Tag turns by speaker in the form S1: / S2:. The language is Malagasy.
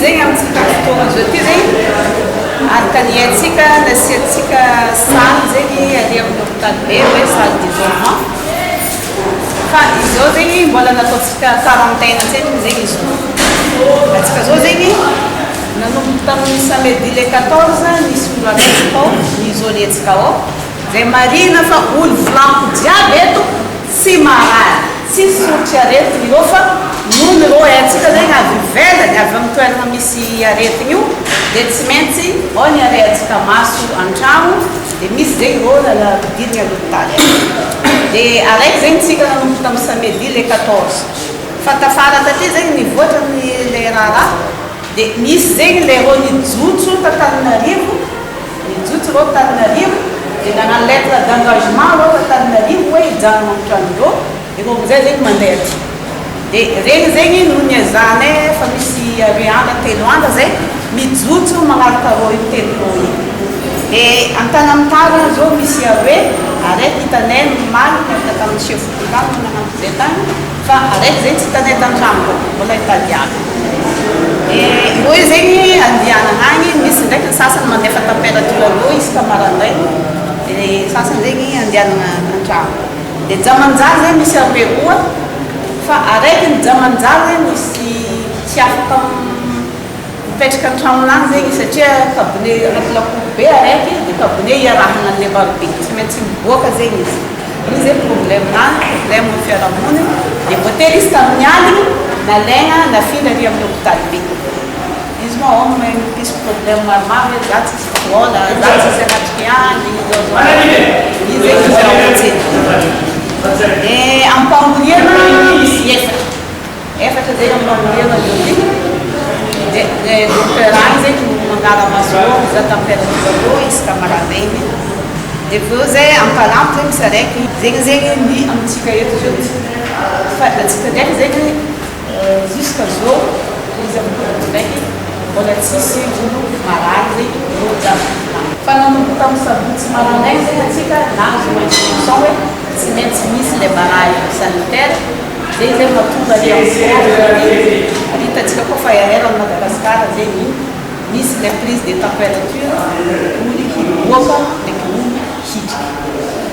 S1: zegny amintsika fotoagna zao ty zegny anontaniantsika nasiantsika salle zegny ary amin'ny hôpital be hoe salle d'isolement fa izao zegny mbola nataontsika quarantaine zegny zegny izy atsika zao zegny nanomboka tamin'ny samedi le 14 nisy olo araiky tao niisoler antsika ao zay marina fa olo volanko jiaby eto tsy marary tsy sotry aretigny io fa nono rô atsika zegny avy ivelany avy amin'ny toerana misy aretigny io dia tsy maintsy ao ny areantsika maso an-tragno dia misy zegny rô napidirigny alopitaly dia araiky zegny tsika nanomboka tamin'ny samedi le 14 fa tafara taty zegny nivoatra le raha dia misy zegny le rô nijotso tatananarivo nijotso rô tatananarivo dia nagnano lettre d'engagement rô tatananarivo hoe hijanona am'trano rô dia rô amizay zegny mandeha ty dia regny zegny no niazana fa misy aroeandra telo andra zay mijotso magnaraka rô io telo rô io dia an-tagnamitara zao misy aroe araiky hitanay nomaly miaraka tamin'ny chef rural nagnano zay tany fa araiky zegny tsy hitanay tan-trano rô mbola italiana io zegny andianana agny misy ndraiky ny sasany mandefa température alo isaka marandraigny dia sasany zegny andianana an-trano dia jamanjary zegny misy aroe koa fa araiky ny jamanjary zegny misy tsy afaka mipetraka an-tragnonany zegny satria kabone anaty lakoro be araiky dia kabone iarahana an'le marobe tsy maintsy miboaka zegny izy io zay problèmenany problème ny fiarahamony dia voatery izy tamin'ny aligny nalaigna nafindra ary amin'ny hôpital be izy moa ao misy problème maromaro hoe za tsisy vola za tsisy anatriky any izy zegny izy aotseny dia ampamoriana misy efatra zegny ampamoriana io dia docteur agny zegny manara-maso za température alo isaka marandraigny dia veo zay ampalampy zegny misy araiky zegny ny amintsika eto zao fa atsika ndraiky zegny jusqu'à zao izy amin'ny ndraiky mbola tsisy olo marary zegny olo jiaby fa nanomboka tamin'ny sabotsy marandraigny zegny atsika nahazo instruction hoe tsy maintsy misy le barrage sanitaire zegny zegny mahatonga le amin'ny ary hitatsika koa fa iahera amin'ny Madagasikara zegny misy le prise de température olo hiboaka ndraiky olo hidriky